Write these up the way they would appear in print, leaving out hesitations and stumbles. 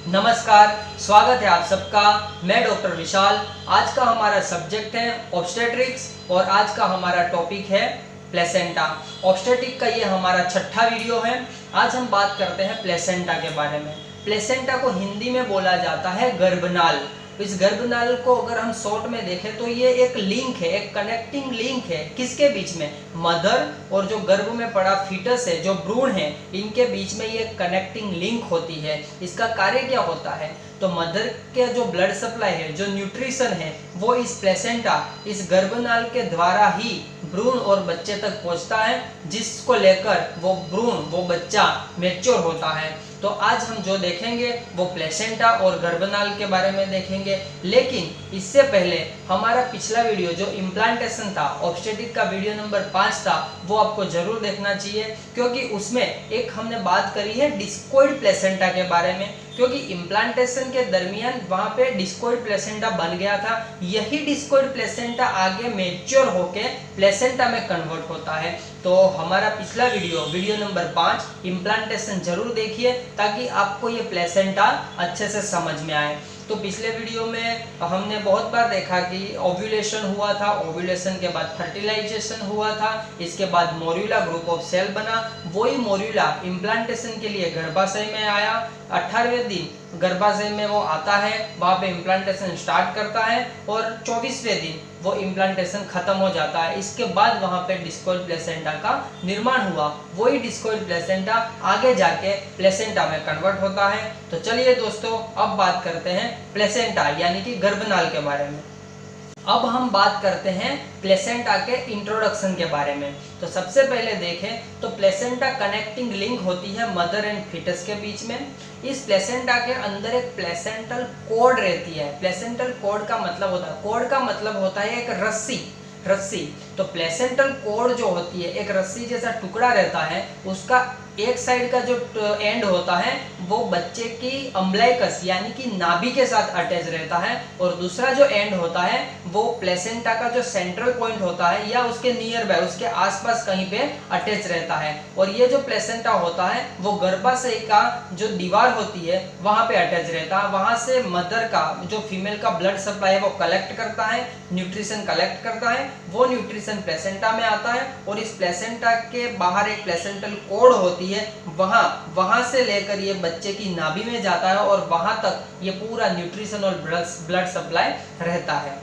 नमस्कार, स्वागत है आप सबका। मैं डॉक्टर विशाल। आज का हमारा सब्जेक्ट है ऑब्स्टेट्रिक्स और आज का हमारा टॉपिक है प्लेसेंटा। ऑब्स्टेट्रिक का ये हमारा छठा वीडियो है। आज हम बात करते हैं प्लेसेंटा के बारे में। प्लेसेंटा को हिंदी में बोला जाता है गर्भनाल। इस गर्भनाल को अगर हम शॉर्ट में देखें तो ये एक लिंक है, एक कनेक्टिंग लिंक है। किसके बीच में? मदर और जो गर्भ में पड़ा फीटस है, जो भ्रूण है, इनके बीच में ये कनेक्टिंग लिंक होती है। इसका कार्य क्या होता है? तो मदर के जो ब्लड सप्लाई है, जो न्यूट्रिशन है, वो इस प्लेसेंटा, इस गर्भनाल के द्वारा ही भ्रूण और बच्चे तक पहुंचता है, जिसको लेकर वो भ्रूण, वो बच्चा मैच्योर होता है। तो आज हम जो देखेंगे वो प्लेसेंटा और गर्भनाल के बारे में देखेंगे। लेकिन इससे पहले हमारा पिछला वीडियो जो इम्प्लांटेशन था, ऑब्स्टेट्रिक का वीडियो नंबर 5 था, वो आपको जरूर देखना चाहिए, क्योंकि उसमें एक हमने बात करी है डिस्कोइड प्लेसेंटा के बारे में। क्योंकि इम्प्लांटेशन के दरमियान वहां पे डिस्कोइड प्लेसेंटा बन गया था। यही डिस्कोइड प्लेसेंटा आगे मैच्योर होके प्लेसेंटा में कन्वर्ट होता है। तो हमारा पिछला वीडियो नंबर 5 इम्प्लांटेशन जरूर देखिए, ताकि आपको ये प्लेसेंटा अच्छे से समझ में आए। तो पिछले वीडियो में हमने बहुत बार देखा कि ओव्यूलेशन हुआ था, ओव्यूलेशन के बाद फर्टिलाइजेशन हुआ था, इसके बाद मोर्यूला ग्रुप ऑफ सेल बना। वही मोर्यूला इम्प्लांटेशन के लिए गर्भाशय में आया। 18वें दिन गर्भाशय में वो आता है, वहाँ पे इम्प्लांटेशन स्टार्ट करता है और 24वें दिन वो इम्प्लांटेशन खत्म हो जाता है। इसके बाद वहाँ पे डिस्कोइड प्लेसेंटा का निर्माण हुआ। वही डिस्कोइड प्लेसेंटा आगे जाके प्लेसेंटा में कन्वर्ट होता है। तो चलिए दोस्तों, अब बात करते हैं प्लेसेंटा यानी कि गर्भनाल के बारे में। अब हम बात करते हैं प्लेसेंटा के इंट्रोडक्शन के बारे में। तो सबसे पहले देखें तो प्लेसेंटा कनेक्टिंग लिंक होती है मदर एंड फीटस के बीच में। इस प्लेसेंटा के अंदर एक प्लेसेंटल कॉर्ड रहती है। प्लेसेंटल कॉर्ड का मतलब होता है, कॉर्ड का मतलब होता है एक रस्सी। तो प्लेसेंटल कॉर्ड जो होती है, एक रस्सी जैसा टुकड़ा रहता है। उसका एक साइड का जो एंड होता है वो बच्चे की अम्बलाइकस यानी कि नाभि के साथ अटैच रहता है, और दूसरा जो एंड होता है वो प्लेसेंटा का जो सेंट्रल पॉइंट होता है या उसके नियर बाय, उसके आसपास कहीं पे अटैच रहता है। और ये जो प्लेसेंटा होता है वो गर्भाशय का जो दीवार होती है वहां पे अटैच रहता है। वहां से मदर का, जो फीमेल का ब्लड सप्लाई है वो कलेक्ट करता है, न्यूट्रिशन कलेक्ट करता है। वो न्यूट्रिशन प्लेसेंटा में आता है और इस प्लेसेंटा के बाहर एक प्लेसेंटल कॉर्ड होती है। वहां से लेकर ये बच्चे की नाभि में जाता है और वहां तक ये पूरा न्यूट्रिशन और ब्लड सप्लाई रहता है।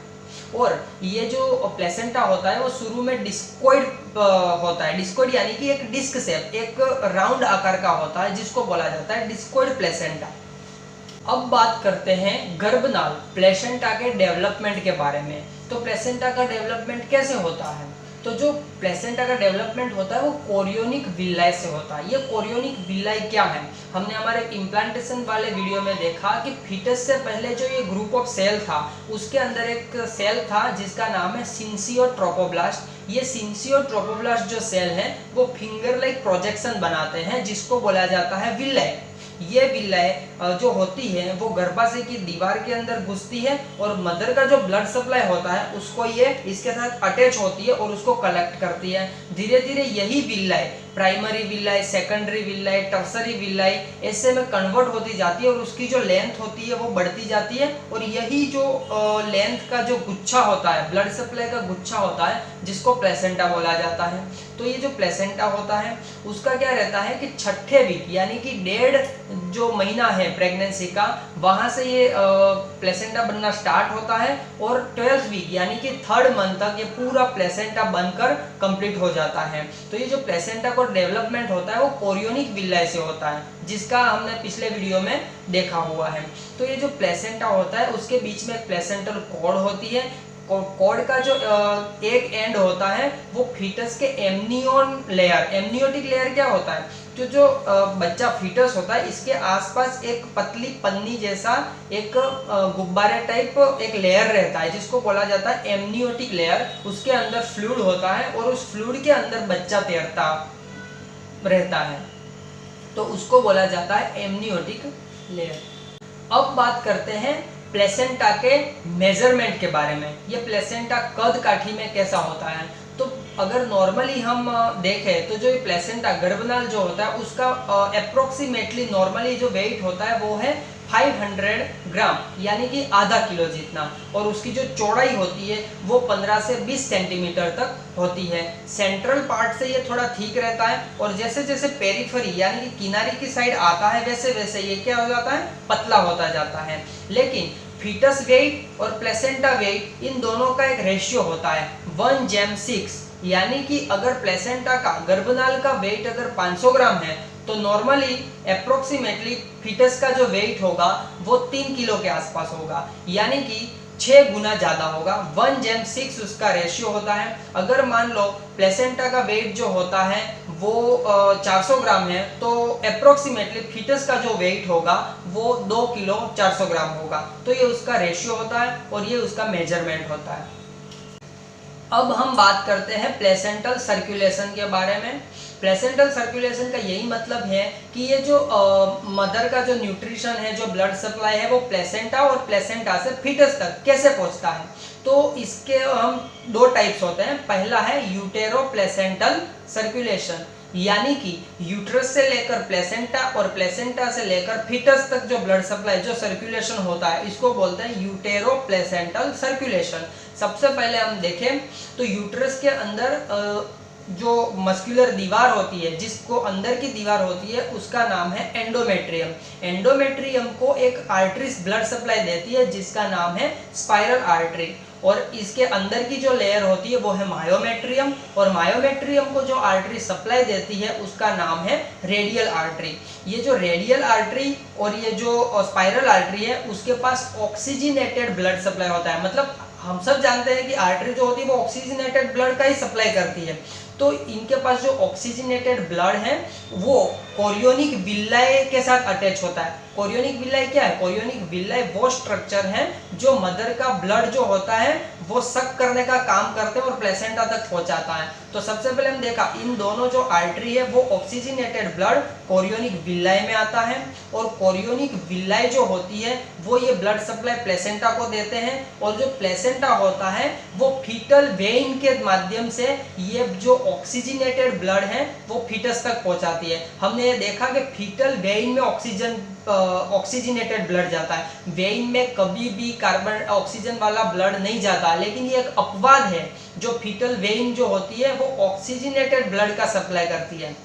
और ये जो प्लेसेंटा होता है वो शुरू में डिस्कोइड होता है। डिस्कोइड यानी कि एक डिस्क शेप, एक राउंड आकार का होता है, जिसको बोला जाता है डिस्कोइड प्लेसेंटा। अब बात करते हैं गर्भनाल प्लेसेंटा के डेवलपमेंट के बारे में। तो प्लेसेंटा का डेवलपमेंट कैसे होता है? तो जो प्लेसेंटा का डेवलपमेंट होता है वो कोरियोनिक विलाई से होता है। ये कोरियोनिक विलाई क्या है? हमने हमारे इम्प्लांटेशन वाले वीडियो में देखा कि फीटस से पहले जो ये ग्रुप ऑफ सेल था, उसके अंदर एक सेल था जिसका नाम है सिंसियोट्रोपोब्लास्ट। ये सिंसियोट्रोपोब्लास्ट जो सेल है वो फिंगर लाइक प्रोजेक्शन बनाते हैं, जिसको बोला जाता है विलाई। ये विलाई जो होती है वो गर्भाशय की दीवार के अंदर घुसती है और मदर का जो ब्लड सप्लाई होता है उसको ये इसके साथ अटैच होती है और उसको कलेक्ट करती है। धीरे धीरे यही villi primary villi, secondary villi, tertiary villi ऐसे में कन्वर्ट होती जाती है और उसकी जो लेंथ होती है वो बढ़ती जाती है। और यही जो लेंथ का जो गुच्छा होता है, ब्लड सप्लाई का गुच्छा होता है, जिसको प्लेसेंटा बोला जाता है। तो ये जो प्लेसेंटा होता है उसका क्या रहता है कि छठे वीक यानी कि 1.5 जो महीना है प्रेगनेंसी का, वहां से ये प्लेसेंटा बनना स्टार्ट होता है और 12th वीक यानी कि 3rd मंथ तक ये पूरा प्लेसेंटा बनकर कंप्लीट हो जाता है। तो ये जो प्लेसेंटा को डेवलपमेंट होता है वो कोरियोनिक विलाई से होता है, जिसका हमने पिछले वीडियो में देखा हुआ है। तो ये जो प्लेसेंटा होता है उसके बीच में एक प्लेसेंटल कॉर्ड होती है। कॉर्ड का जो एक एंड होता है वो फीटस के एमनियोटिक लेयर क्या होता है? जो बच्चा फीटस होता है इसके आसपास एक पतली पन्नी जैसा एक गुब्बारे टाइप एक लेयर रहता है, जिसको बोला जाता है एमनियोटिक लेयर। उसके अंदर फ्लूइड होता है और उस फ्लूइड के अंदर बच्चा तैरता रहता है, तो उसको बोला जाता है एमनियोटिक लेयर। अब बात करते हैं प्लेसेंटा के मेजरमेंट के बारे में। ये प्लेसेंटा कद काठी में कैसा होता है? तो अगर नॉर्मली हम देखें तो जो प्लेसेंटा गर्भनाल जो होता है उसका अप्रोक्सीमेटली नॉर्मली जो वेट होता है वो है 500 ग्राम यानी कि आधा किलो जितना, और उसकी जो चौड़ाई होती है वो 15 से 20 सेंटीमीटर तक होती है। सेंट्रल पार्ट से ये थोड़ा ठीक रहता है, और जैसे जैसे पेरिफेरी यानी कि किनारे की साइड आता है वैसे वैसे ये क्या हो जाता है, पतला होता जाता है। लेकिन फीटस वेट और प्लेसेंटा वेट इन दोनों का एक रेशियो होता है 1:6, यानी कि अगर प्लेसेंटा का, गर्भनाल का वेट अगर 500 ग्राम है तो नॉर्मली अप्रोक्सीमेटली फीटस का जो वेट होगा वो 3 किलो के आसपास होगा, यानी कि 6 गुना ज्यादा होगा। 1:6 उसका रेशियो होता है। अगर मान लो प्लेसेंटा का वेट जो होता है वो 400 ग्राम है तो अप्रोक्सीमेटली फीटस का जो वेट होगा वो 2 किलो 400 ग्राम होगा। तो ये उसका रेशियो होता है और ये उसका मेजरमेंट होता है। अब हम बात करते हैं प्लेसेंटल सर्कुलेशन के बारे में। प्लेसेंटल सर्कुलेशन का यही मतलब है कि ये जो मदर का जो न्यूट्रिशन है, जो ब्लड सप्लाई है, वो प्लेसेंटा और प्लेसेंटा से फीटस तक कैसे पहुंचता है। तो इसके हम 2 टाइप्स होते हैं। पहला है यूटेरो प्लेसेंटल सर्कुलेशन, यानी कि यूट्रस से लेकर प्लेसेंटा और प्लेसेंटा से लेकर फीटस तक जो ब्लड सप्लाई, जो सर्कुलेशन होता है, इसको बोलते हैं यूटेरो प्लेसेंटल सर्कुलेशन। सबसे पहले हम देखें तो यूट्रस के अंदर जो मस्कुलर दीवार होती है, जिसको अंदर की दीवार होती है, उसका नाम है एंडोमेट्रियम। एंडोमेट्रियम को एक आर्टरीज ब्लड सप्लाई देती है जिसका नाम है स्पाइरल आर्टरी, और इसके अंदर की जो लेयर होती है वो है मायोमेट्रियम, और मायोमेट्रियम को जो आर्टरी सप्लाई देती है उसका नाम है रेडियल आर्टरी। ये जो रेडियल आर्टरी और ये जो स्पाइरल आर्टरी है उसके पास ऑक्सीजनेटेड ब्लड सप्लाई होता है। मतलब हम सब जानते हैं कि आर्टरी जो होती है वो ऑक्सीजनेटेड ब्लड का ही सप्लाई करती है, तो इनके पास जो ऑक्सीजनेटेड ब्लड है वो कोरियोनिक विलाय के साथ अटैच होता है। कोरियोनिक विलाय क्या है? कोरियोनिक विलाय वो स्ट्रक्चर है जो मदर का ब्लड जो होता है वो सक करने का काम करते हैं और प्लेसेंटा तक पहुंचाता है। तो सबसे पहले हम देखा इन दोनों जो आर्टरी है वो ऑक्सीजनेटेड ब्लड कोरियोनिक विलाय में आता है, और कोरियोनिक विलाय जो होती है वो ये ब्लड सप्लाई प्लेसेंटा को देते हैं, और जो प्लेसेंटा होता है वो फीटल वेइन के माध्यम से ये जो ऑक्सीजनेटेड ब्लड है वो फीटस तक पहुंचाती है। हमने ये देखा कि फीटल वेइन में ऑक्सीजनेटेड ब्लड जाता है, वेइन में कभी भी कार्बन ऑक्सीजन वाला ब्लड नहीं जाता, लेकिन ये एक अपवाद है। जो फीटल वेइन जो होती है वो ऑक्सीजनेटेड ब्लड का सप्लाई करती है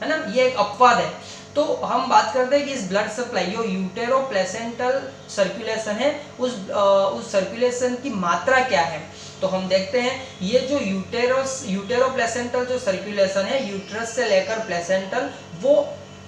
ना, ये एक अपवाद है। तो हम बात करते हैं कि इस ब्लड सप्लाई जो यूटेरो प्लेसेंटल सर्कुलेशन है उस सर्कुलेशन की मात्रा क्या है। तो हम देखते हैं ये जो यूटेरो प्लेसेंटल जो सर्कुलेशन है यूट्रस से लेकर प्लेसेंटल, वो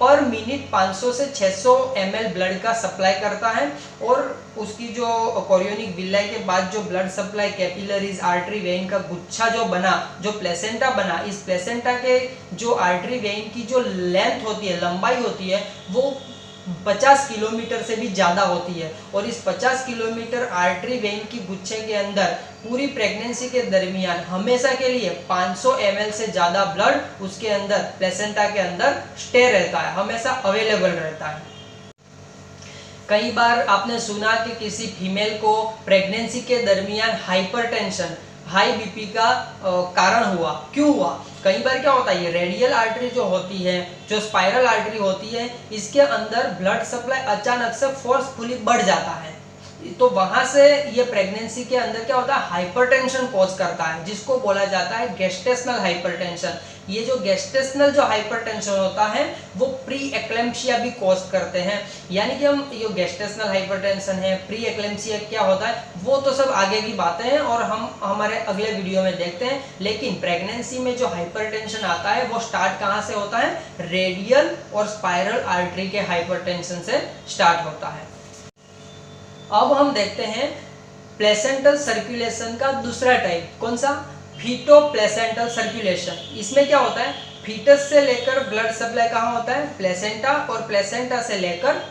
पर मिनट 500 से 600 ml ब्लड का सप्लाई करता है, और उसकी जो कोरियोनिक विलाय के बाद जो blood supply capillaries artery vein का गुच्छा जो बना, जो प्लेसेंटा बना, इस प्लेसेंटा के जो आर्टरी वेन की जो लेंथ होती है, लंबाई होती है, वो 50 किलोमीटर से भी ज़्यादा होती है। और इस 50 किलोमीटर आर्टरी वेन की गुच्छे के अंदर पूरी प्रेगनेंसी के दरमियान हमेशा के लिए 500 ml से ज़्यादा ब्लड उसके अंदर प्लेसेंटा के अंदर स्टे रहता है, हमेशा अवेलेबल रहता है। कई बार आपने सुना कि किसी फीमेल को प्रेगनेंसी के दरमियान हाइपरटेंशन, हाई बीपी का कारण हुआ। क्यों हुआ? कई बार क्या होता है, ये रेडियल आर्टरी जो होती है, जो स्पाइरल आर्टरी होती है, इसके अंदर ब्लड सप्लाई अचानक से फोर्सफुली बढ़ जाता है, तो वहां से ये प्रेगनेंसी के अंदर क्या होता है, हाइपरटेंशन कॉज करता है, जिसको बोला जाता है गेस्टेशनल हाइपरटेंशन। ये जो गेस्टेशनल जो हाइपरटेंशन होता है वो प्री एक्लेम्पसिया भी कॉज करते हैं। यानी कि हम ये गेस्टेशनल हाइपरटेंशन है, प्री एक्लेम्पसिया क्या होता है, वो तो सब आगे की बातें हैं और हम हमारे अगले वीडियो में देखते हैं। लेकिन प्रेगनेंसी में जो हाइपरटेंशन आता है वो स्टार्ट कहाँ से होता है, रेडियल और स्पाइरल आर्टरी के हाइपरटेंशन से स्टार्ट होता है। अब हम देखते हैं प्लेसेंटल सर्कुलेशन का दूसरा टाइप, कौन सा, फीटो प्लेसेंटल सर्कुलेशन। इसमें क्या होता है, फीटस से लेकर ब्लड सप्लाई कहाँ होता है, प्लेसेंटा, और प्लेसेंटा से लेकर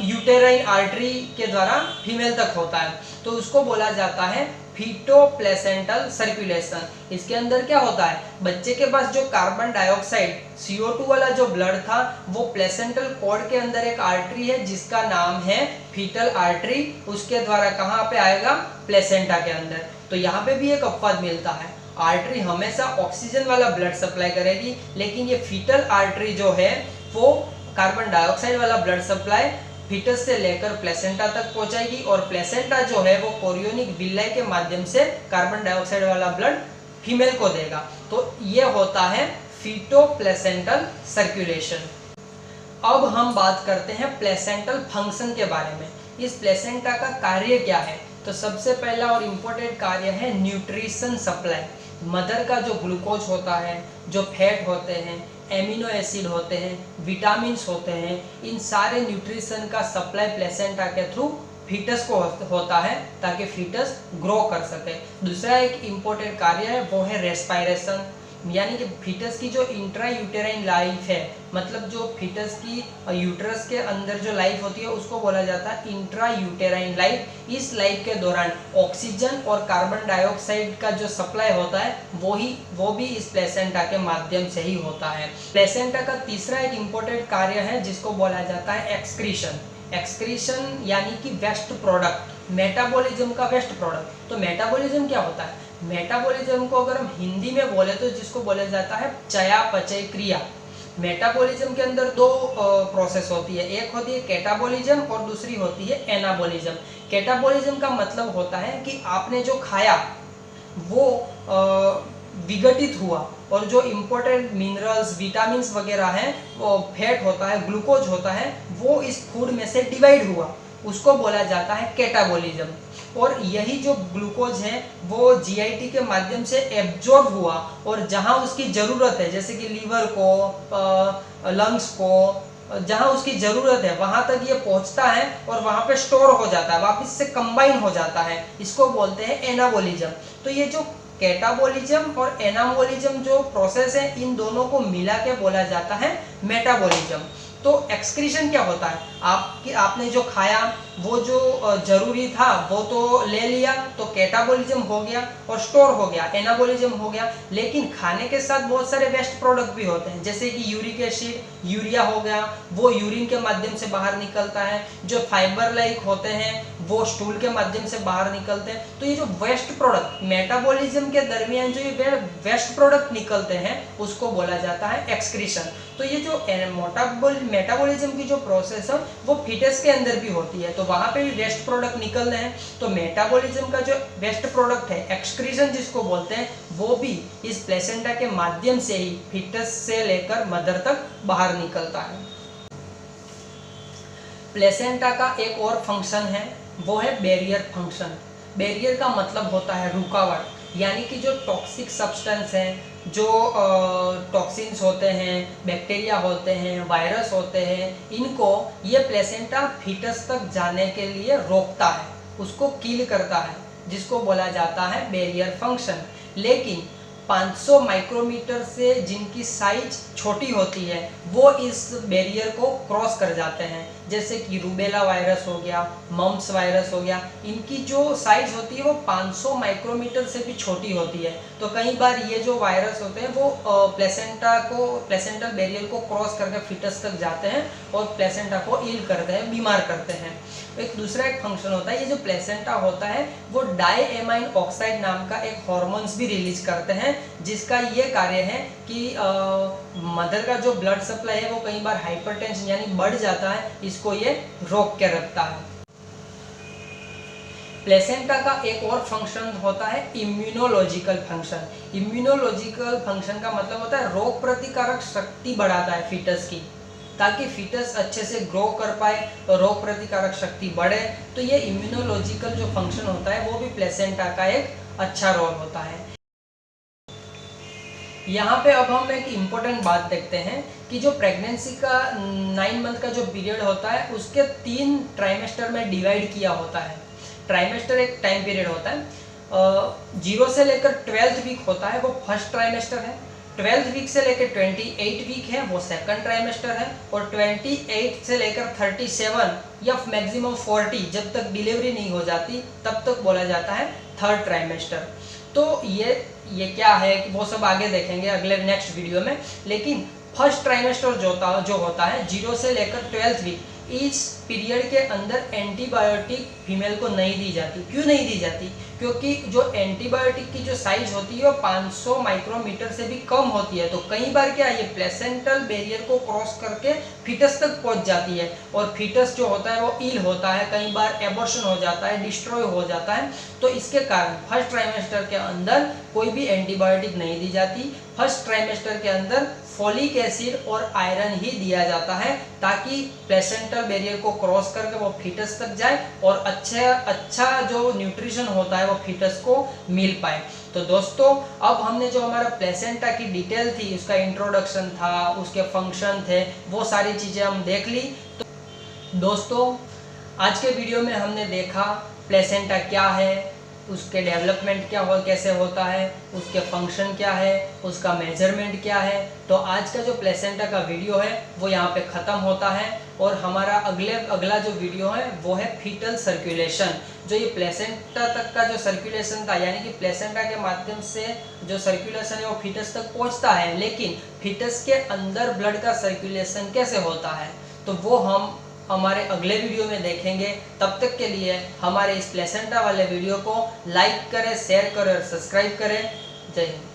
यूटेराइन आर्टरी के द्वारा फीमेल तक होता है, तो उसको बोला जाता है फीटो प्लेसेंटल सर्कुलेशन। इसके अंदर क्या होता है, बच्चे के पास जो कार्बन डाइऑक्साइड CO2 वाला जो ब्लड था वो प्लेसेंटल कॉर्ड के अंदर एक आर्टरी है जिसका नाम है फीटल आर्टरी, उसके द्वारा कहाँ पे आएगा, प्लेसेंटा के अंदर। तो यहाँ पे भी एक अपवाद मिलता है, आर्टरी हमेशा ऑक्सीजन वाला ब्लड सप्लाई करेगी, लेकिन ये फीटल आर्टरी जो है वो कार्बन डाइऑक्साइड वाला ब्लड सप्लाई फीटस से लेकर प्लेसेंटा तक पहुंचाएगी और प्लेसेंटा जो है वो कोरियोनिक विलाई के माध्यम से कार्बन डाइऑक्साइड वाला ब्लड फीमेल को देगा। तो ये होता है फीटो प्लेसेंटल सर्कुलेशन। अब हम बात करते हैं प्लेसेंटल फंक्शन के बारे में। इस प्लेसेंटा का कार्य क्या है? तो सबसे पहला और इम्पोर्टेंट कार्य है न्यूट्रिशन सप्लाई। मदर का जो ग्लूकोज होता है, जो फैट होते हैं, एमिनो एसिड होते हैं, विटामिन्स होते हैं, इन सारे न्यूट्रिशन का सप्लाई प्लेसेंटा के थ्रू फीटस को होता है ताकि फीटस ग्रो कर सके। दूसरा एक इम्पोर्टेंट कार्य है वो है रेस्पायरेशन, यानी कि फीटस की जो इंट्रा यूटेराइन लाइफ है, मतलब जो फीटस की यूटरस के अंदर जो लाइफ होती है उसको बोला जाता है इंट्रा यूटेराइन लाइफ। इस लाइफ के दौरान ऑक्सीजन और कार्बन डाइऑक्साइड का जो सप्लाई होता है वो भी इस प्लेसेंटा के माध्यम से ही होता है। प्लेसेंटा का तीसरा एक इम्पोर्टेंट कार्य है जिसको बोला जाता है एक्सक्रीशन। एक्सक्रीशन यानी कि वेस्ट प्रोडक्ट, मेटाबॉलिज्म का वेस्ट प्रोडक्ट। तो मेटाबॉलिज्म क्या होता है? मेटाबॉलिज्म को अगर हम हिंदी में बोले तो जिसको बोला जाता है चयापचय क्रिया। मेटाबॉलिज्म के अंदर दो प्रोसेस होती है, एक होती है कैटाबॉलिज्म और दूसरी होती है एनाबॉलिज्म। कैटाबॉलिज्म का मतलब होता है कि आपने जो खाया वो विघटित हुआ और जो इम्पोर्टेंट मिनरल्स, विटामिन्स वगैरह हैं, वो फैट होता है, ग्लूकोज होता है, वो इस फूड में से डिवाइड हुआ, उसको बोला जाता है कैटाबॉलिज्म। और यही जो ग्लूकोज है वो जीआईटी के माध्यम से एब्जॉर्ब हुआ और जहां उसकी ज़रूरत है, जैसे कि लीवर को, लंग्स को, जहां उसकी ज़रूरत है वहां तक ये पहुंचता है और वहां पे स्टोर हो जाता है, वापस से कंबाइन हो जाता है, इसको बोलते हैं एनाबॉलिज्म। तो ये जो कैटाबॉलिज्म और एनाबॉलिज्म जो प्रोसेस है, इन दोनों को मिला के बोला जाता है मेटाबॉलिज्म। तो एक्सक्रीशन क्या होता है? आपने जो खाया वो जो जरूरी था वो तो ले लिया, तो कैटाबॉलिज्म हो गया और स्टोर हो गया, एनाबॉलिज्म हो गया। लेकिन खाने के साथ बहुत सारे वेस्ट प्रोडक्ट भी होते हैं, जैसे कि यूरिक एसिड, यूरिया हो गया, वो यूरिन के माध्यम से बाहर निकलता है। जो फाइबर लाइक होते हैं वो स्टूल के माध्यम से बाहर निकलते हैं। तो ये जो वेस्ट प्रोडक्ट मेटाबॉलिज्म के दरमियान जो ये वेस्ट प्रोडक्ट निकलते हैं उसको बोला जाता है एक्सक्रीशन। तो ये जो मेटाबॉलिज्म की जो प्रोसेस है वो फीटस के अंदर भी होती है, तो वहां पे भी वेस्ट प्रोडक्ट निकल रहे हैं। तो मेटाबॉलिज्म का जो वेस्ट प्रोडक्ट है, एक्सक्रीशन जिसको बोलते हैं, वो भी इस प्लेसेंटा के माध्यम से ही फीटस से लेकर मदर तक बाहर निकलता है। प्लेसेंटा का एक और फंक्शन है वो है बैरियर फंक्शन। बैरियर का मतलब होता है रुकावट, यानी कि जो टॉक्सिक सब्सटेंस हैं, जो टॉक्सिन्स होते हैं, बैक्टीरिया होते हैं, वायरस होते हैं, इनको ये प्लेसेंटा फीटस तक जाने के लिए रोकता है, उसको किल करता है, जिसको बोला जाता है बैरियर फंक्शन। लेकिन 500 माइक्रोमीटर से जिनकी साइज छोटी होती है वो इस बैरियर को क्रॉस कर जाते हैं, जैसे कि रूबेला वायरस हो गया, मम्प्स वायरस हो गया। इनकी जो साइज होती है वो 500 माइक्रोमीटर से भी छोटी होती है। तो कई बार ये जो वायरस होते हैं वो प्लेसेंटल बैरियर को क्रॉस करके फीटस तक जाते हैं और प्लेसेंटा को इल करते हैं, बीमार करते हैं। एक दूसरा एक फंक्शन होता है, ये जो प्लेसेंटा होता है वो डाईएमाइन ऑक्साइड नाम का एक हार्मोन्स भी रिलीज करते हैं, जिसका ये कार्य है कि मदर का जो ब्लड सप्लाई है वो कई बार हाइपरटेंशन यानी बढ़ जाता है, इसको ये रोक के रखता है। प्लेसेंटा का एक और फंक्शन होता है इम्यूनोलॉजिकल फंक्शन। इम्यूनोलॉजिकल फंक्शन का मतलब होता है रोग प्रतिकारक शक्ति बढ़ाता है फीटस की, ताकि फीटस अच्छे से ग्रो कर पाए, तो रोग प्रतिकारक शक्ति बढ़े। तो ये इम्यूनोलॉजिकल जो फंक्शन होता है वो भी प्लेसेंटा का एक अच्छा रोल होता है। यहाँ पे अब हम एक इम्पोर्टेंट बात देखते हैं कि जो प्रेगनेंसी का 9 मंथ का जो पीरियड होता है उसके 3 ट्राइमेस्टर में डिवाइड किया होता है। ट्राइमेस्टर एक टाइम पीरियड होता है, 0 से लेकर 12th वीक होता है वो फर्स्ट ट्राइमेस्टर है, 12th वीक से लेकर 28 वीक है वो सेकंड ट्राइमेस्टर है, और 28 से लेकर 37 या मैक्सिमम 40 जब तक डिलीवरी नहीं हो जाती तब तक बोला जाता है थर्ड ट्राइमेस्टर। तो ये क्या है कि वो सब आगे देखेंगे अगले नेक्स्ट वीडियो में। लेकिन फर्स्ट ट्राइमेस्टर जो होता है 0 से लेकर 12th वीक, इस पीरियड के अंदर एंटीबायोटिक फीमेल को नहीं दी जाती। क्यों नहीं दी जाती? क्योंकि जो एंटीबायोटिक की जो साइज होती है वो 500 माइक्रोमीटर से भी कम होती है। तो कई बार क्या है, ये प्लेसेंटल बैरियर को क्रॉस करके फीटस तक पहुंच जाती है और फीटस जो होता है वो इल होता है, कई बार एबॉर्शन हो जाता है, डिस्ट्रॉय हो जाता है। तो इसके कारण फर्स्ट ट्राइमेस्टर के अंदर कोई भी एंटीबायोटिक नहीं दी जाती। फर्स्ट ट्राइमेस्टर के अंदर फोलिक एसिड और आयरन ही दिया जाता है ताकि प्लेसेंटल बैरियर को क्रॉस करके वो फीटस तक जाए और अच्छा जो न्यूट्रिशन होता है वो फीटस को मिल पाए। तो दोस्तों, अब हमने जो हमारा प्लेसेंटा की डिटेल थी, उसका इंट्रोडक्शन था, उसके फंक्शन थे, वो सारी चीज़ें हम देख ली। तो दोस्तों, आज के वीडियो में हमने देखा प्लेसेंटा क्या है, उसके डेवलपमेंट क्या हो कैसे होता है, उसके फंक्शन क्या है, उसका मेजरमेंट क्या है। तो आज का जो प्लेसेंटा का वीडियो है वो यहाँ पे ख़त्म होता है और हमारा अगला जो वीडियो है वो है फीटल सर्कुलेशन। जो ये प्लेसेंटा तक का जो सर्कुलेशन था, यानी कि प्लेसेंटा के माध्यम से जो सर्कुलेशन है वो फीटस तक पहुँचता है, लेकिन फीटस के अंदर ब्लड का सर्कुलेशन कैसे होता है, तो वो हम हमारे अगले वीडियो में देखेंगे। तब तक के लिए हमारे इस प्लेसेंटा वाले वीडियो को लाइक करें, शेयर करें और सब्सक्राइब करें। जय हिंद।